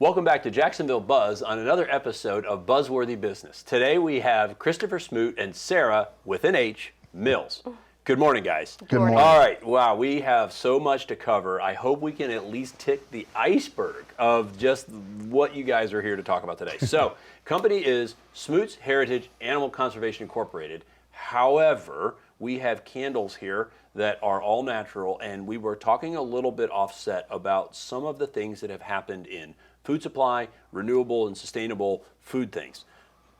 Welcome back to Jacksonville Buzz on another episode of Buzzworthy Business. Today we have Christopher Smoot and Sarah, with an H, Mills. Good morning, guys. Good morning. All right, wow, we have so much to cover. I hope we can at least tick the iceberg of just what you guys are here to talk about today. So, company is Smoot's Heritage Animal Conservation Incorporated. However, we have candles here that are all natural, and we were talking a little bit offset about some of the things that have happened in food supply, renewable and sustainable food things.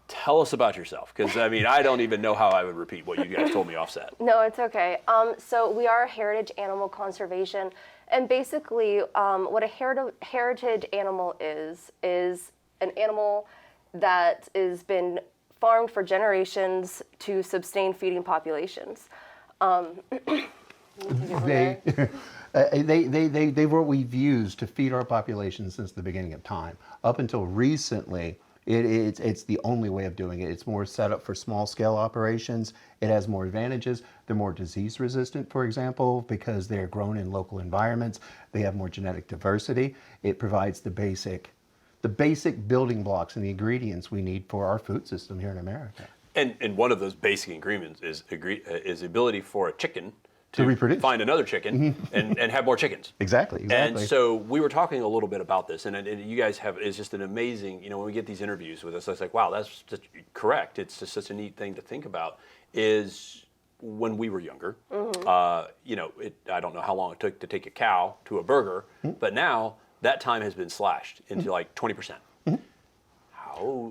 Tell us about yourself, because I mean, I don't even know how I would repeat what you guys told me offset. No, it's okay. So we are Heritage Animal Conservation, and basically what a heritage animal is an animal that has been farmed for generations to sustain feeding populations. They were what we've used to feed our population since the beginning of time. Up until recently, it's the only way of doing it. It's more set up for small scale operations. It has more advantages. They're more disease resistant, for example, because they're grown in local environments. They have more genetic diversity. It provides the basic building blocks and the ingredients we need for our food system here in America. And one of those basic ingredients is the ability for a chicken to reproduce, find another chicken, and have more chickens. Exactly. And so we were talking a little bit about this, and you guys it's just an amazing, when we get these interviews with us, it's like, wow, that's just correct. It's just such a neat thing to think about, is when we were younger, I don't know how long it took to take a cow to a burger, but now that time has been slashed into like 20%.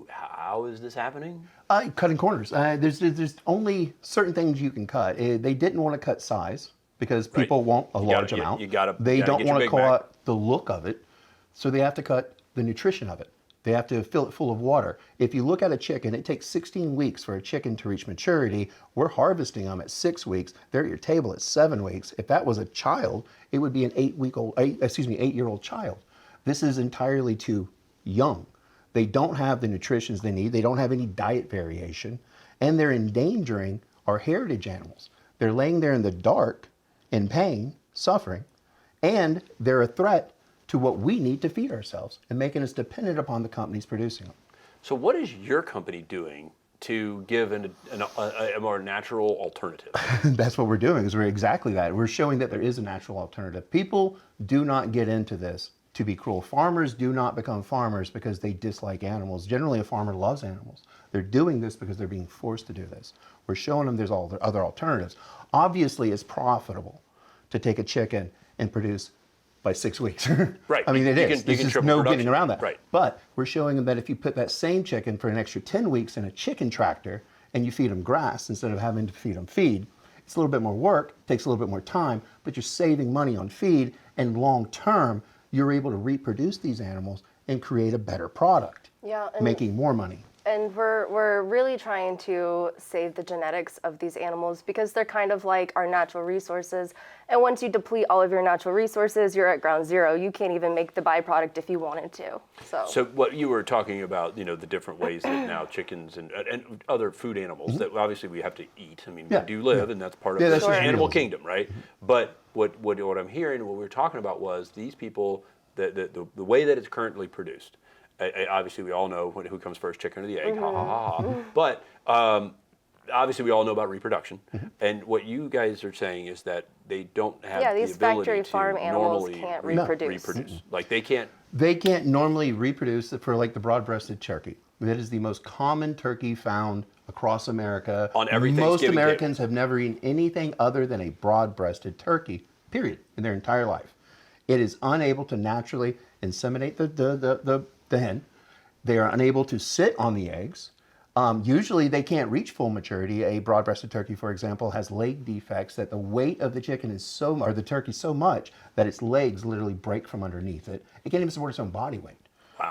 How is this happening? Cutting corners. There's only certain things you can cut. They didn't want to cut size because people want a large amount. They don't want to cut the look of it, so they have to cut the nutrition of it. They have to fill it full of water. If you look at a chicken, it takes 16 weeks for a chicken to reach maturity. We're harvesting them at 6 weeks. They're at your table at 7 weeks. If that was a child, it would be an 8-year-old child. This is entirely too young. They don't have the nutrition they need. They don't have any diet variation. And they're endangering our heritage animals. They're laying there in the dark, in pain, suffering, and they're a threat to what we need to feed ourselves and making us dependent upon the companies producing them. So what is your company doing to give a more natural alternative? That's what we're doing, is we're exactly that. We're showing that there is a natural alternative. People do not get into this to be cruel. Farmers do not become farmers because they dislike animals. Generally, a farmer loves animals. They're doing this because they're being forced to do this. We're showing them there's all the other alternatives. Obviously, it's profitable to take a chicken and produce by 6 weeks. Right. I mean, there's just no getting around that. Right. But we're showing them that if you put that same chicken for an extra 10 weeks in a chicken tractor and you feed them grass instead of having to feed them feed, it's a little bit more work, takes a little bit more time, but you're saving money on feed, and long term, you're able to reproduce these animals and create a better product, making more money. And we're really trying to save the genetics of these animals because they're kind of like our natural resources. And once you deplete all of your natural resources, you're at ground zero. You can't even make the byproduct if you wanted to. So what you were talking about, the different ways that now chickens and other food animals that obviously we have to eat. I mean, we do live, and that's part of the animal kingdom, right? But what I'm hearing, what we were talking about was these people, the way that it's currently produced. Obviously, we all know who comes first, chicken or the egg. Ha, ha, ha, ha. But obviously, we all know about reproduction. And what you guys are saying is that they don't have the these ability factory farm to animals normally can't reproduce. Like they can't. They can't normally reproduce for like the broad-breasted turkey. That is the most common turkey found across America. On every Most Thanksgiving Americans table. have never eaten anything other than a broad-breasted turkey, period, in their entire life. It is unable to naturally inseminate the hen. They are unable to sit on the eggs. Usually they can't reach full maturity. A broad-breasted turkey, for example, has leg defects that the weight of the chicken is or the turkey so much that its legs literally break from underneath it. It can't even support its own body weight,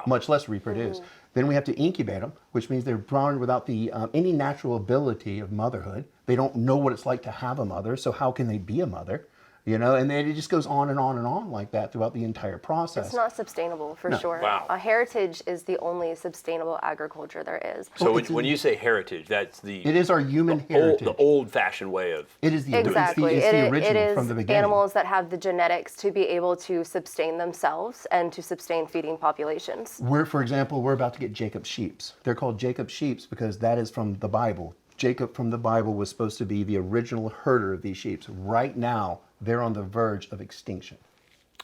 much less reproduce. Then we have to incubate them, which means they're born without any natural ability of motherhood. They don't know what it's like to have a mother, so how can they be a mother? You know, and then it just goes on and on and on like that throughout the entire process. It's not sustainable for sure. Wow. Heritage is the only sustainable agriculture there is. So when you say heritage, that's it is our human heritage. The old-fashioned way of. It is the exactly. It's the original it is from the beginning. Animals that have the genetics to be able to sustain themselves and to sustain feeding populations. For example, we're about to get Jacob sheeps. They're called Jacob sheeps because that is from the Bible. Jacob from the Bible was supposed to be the original herder of these sheep. Right now, they're on the verge of extinction.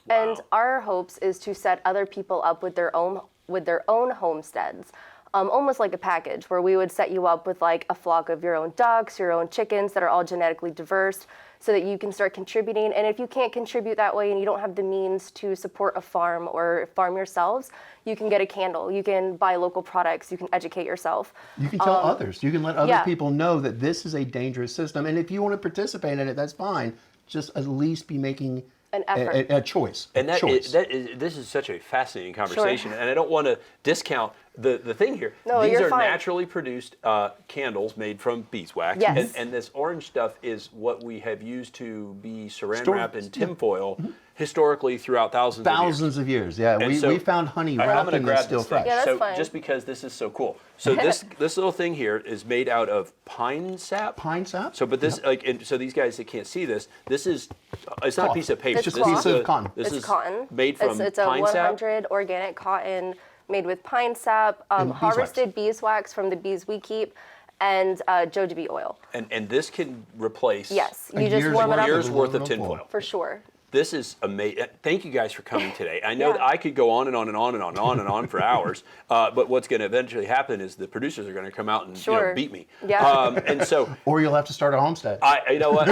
Wow. And our hopes is to set other people up with their own homesteads. Almost like a package where we would set you up with like a flock of your own ducks, your own chickens that are all genetically diverse so that you can start contributing. And if you can't contribute that way and you don't have the means to support a farm or farm yourselves, you can get a candle, you can buy local products, you can educate yourself. You can tell others, you can let other people know that this is a dangerous system. And if you want to participate in it, that's fine. Just at least be making an effort. A choice. And this is such a fascinating conversation, and I don't want to discount the thing here. No, these you're are fine. naturally produced candles made from beeswax, Yes. and this orange stuff is what we have used to be saran wrap and tinfoil historically throughout thousands of years. Yeah, we found honey wrapped in this still fresh. Yeah, that's so fine. just because this is so cool. So this little thing here is made out of pine sap. Pine sap. So, but this so these guys that can't see this is it's not a piece of paper. It's This cloth. is a cotton. This It's is cotton. made from it's a pine 100 sap. organic cotton made with pine sap, harvested beeswax from the bees we keep, and jojoba oil. And this can replace Yes, you just warm it a up. year's worth of tinfoil. For sure. This is amazing. Thank you guys for coming today. I know that I could go on and on and on and on and on and on for hours, but what's going to eventually happen is the producers are going to come out and beat me. Yeah. And so, or you'll have to start a homestead. you know what?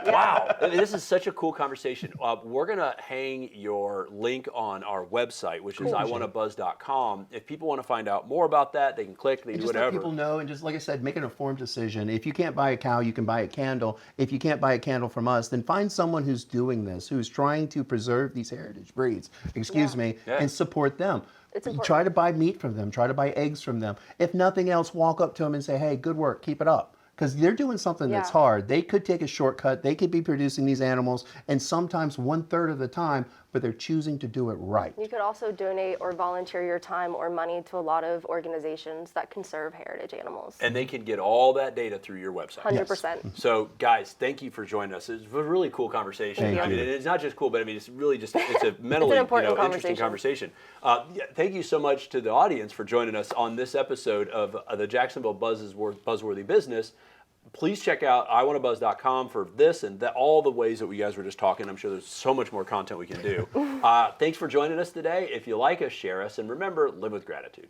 Wow, this is such a cool conversation. We're going to hang your link on our website, which is iwannabuzz.com. If people want to find out more about that, they can click, they can do just whatever. Let people know, and just like I said, make an informed decision. If you can't buy a cow, you can buy a candle. If you can't buy a candle from us, then find someone who's doing this, who's trying to preserve these heritage breeds, and support them. It's important. Try to buy meat from them. Try to buy eggs from them. If nothing else, walk up to them and say, hey, good work, keep it up. Because they're doing something that's hard. They could take a shortcut. They could be producing these animals, and sometimes 1/3 of the time, but they're choosing to do it right. You could also donate or volunteer your time or money to a lot of organizations that conserve heritage animals. And they can get all that data through your website. 100%. So, guys, thank you for joining us. It's a really cool conversation. Thank I mean, you. it's not just cool, but I mean, it's really just it's a mentally interesting conversation. Thank you so much to the audience for joining us on this episode of the Jacksonville Buzzworthy Business. Please check out iwannabuzz.com for this and all the ways that we guys were just talking. I'm sure there's so much more content we can do. Thanks for joining us today. If you like us, share us, and remember, live with gratitude.